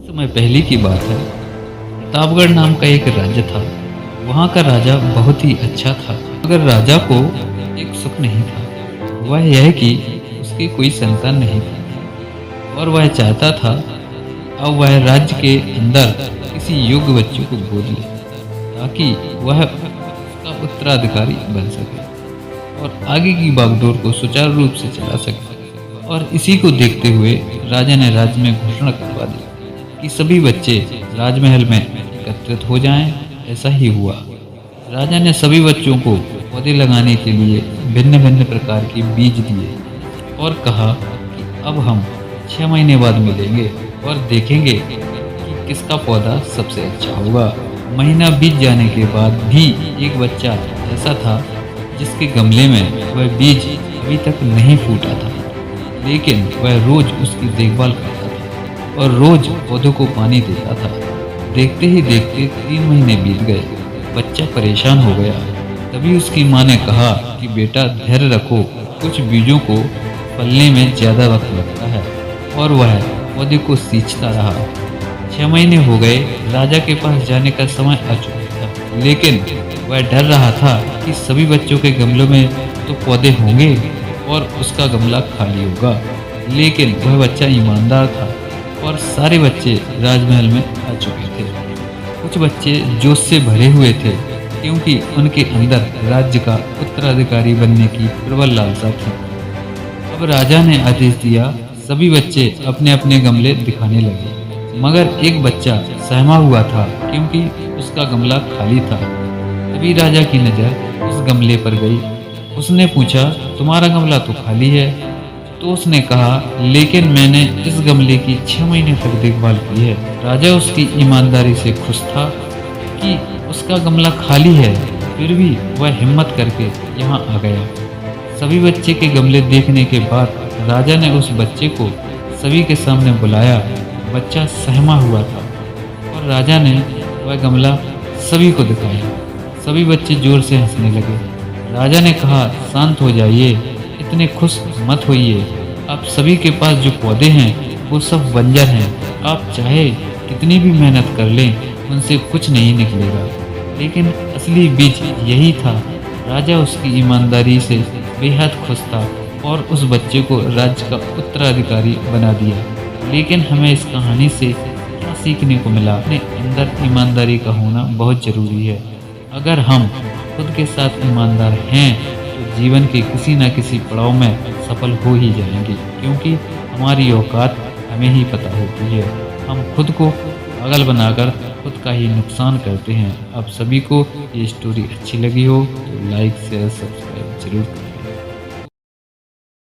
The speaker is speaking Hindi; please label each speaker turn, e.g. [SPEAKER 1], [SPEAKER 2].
[SPEAKER 1] समय पहले की बात है। प्रतापगढ़ नाम का एक राज्य था। वहाँ का राजा बहुत ही अच्छा था, मगर राजा को एक सुख नहीं था। वह यह कि उसकी कोई संतान नहीं थी और वह चाहता था अब वह राज्य के अंदर किसी योग्य बच्चे को गोद ले, ताकि वह उसका उत्तराधिकारी बन सके और आगे की बागडोर को सुचारू रूप से चला सके। और इसी को देखते हुए राजा ने राज्य में घोषणा करवा दी कि सभी बच्चे राजमहल में एकत्रित हो जाएं। ऐसा ही हुआ। राजा ने सभी बच्चों को पौधे लगाने के लिए भिन्न भिन्न प्रकार के बीज दिए और कहा कि अब हम 6 महीने बाद मिलेंगे और देखेंगे कि किसका पौधा सबसे अच्छा होगा। महीना बीत जाने के बाद भी एक बच्चा ऐसा था जिसके गमले में वह बीज अभी तक नहीं फूटा था, लेकिन वह रोज उसकी देखभाल करता था और रोज पौधों को पानी देता था। देखते ही देखते 3 महीने बीत गए। बच्चा परेशान हो गया। तभी उसकी माँ ने कहा कि बेटा धैर्य रखो, कुछ बीजों को फलने में ज़्यादा वक्त लगता है। और वह पौधे को सींचता रहा। 6 महीने हो गए। राजा के पास जाने का समय आ चुका था, लेकिन वह डर रहा था कि सभी बच्चों के गमलों में तो पौधे होंगे और उसका गमला खाली होगा। लेकिन वह बच्चा ईमानदार था और सारे बच्चे राजमहल में आ चुके थे। कुछ बच्चे जोश से भरे हुए थे, क्योंकि उनके अंदर राज्य का उत्तराधिकारी बनने की प्रबल लालसा थी। अब राजा ने आदेश दिया, सभी बच्चे अपने अपने गमले दिखाने लगे, मगर एक बच्चा सहमा हुआ था क्योंकि उसका गमला खाली था। तभी राजा की नज़र उस गमले पर गई। उसने पूछा, तुम्हारा गमला तो खाली है। तो उसने कहा, लेकिन मैंने इस गमले की 6 महीने तक देखभाल की है। राजा उसकी ईमानदारी से खुश था कि उसका गमला खाली है, फिर भी वह हिम्मत करके यहाँ आ गया। सभी बच्चे के गमले देखने के बाद राजा ने उस बच्चे को सभी के सामने बुलाया। बच्चा सहमा हुआ था और राजा ने वह गमला सभी को दिखाया। सभी बच्चे जोर से हंसने लगे। राजा ने कहा, शांत हो जाइए, इतने खुश मत होइए। आप सभी के पास जो पौधे हैं वो सब बंजर हैं। आप चाहे कितनी भी मेहनत कर लें, उनसे कुछ नहीं निकलेगा। लेकिन असली बीज यही था। राजा उसकी ईमानदारी से बेहद खुश था और उस बच्चे को राज्य का उत्तराधिकारी बना दिया। लेकिन हमें इस कहानी से क्या सीखने को मिला? अपने अंदर ईमानदारी का होना बहुत ज़रूरी है। अगर हम खुद के साथ ईमानदार हैं तो जीवन के किसी न किसी पड़ाव में सफल हो ही जाएंगे, क्योंकि हमारी औकात हमें ही पता होती है। हम खुद को पागल बनाकर खुद का ही नुकसान करते हैं। आप सभी को ये स्टोरी अच्छी लगी हो तो लाइक शेयर सब्सक्राइब जरूर करें।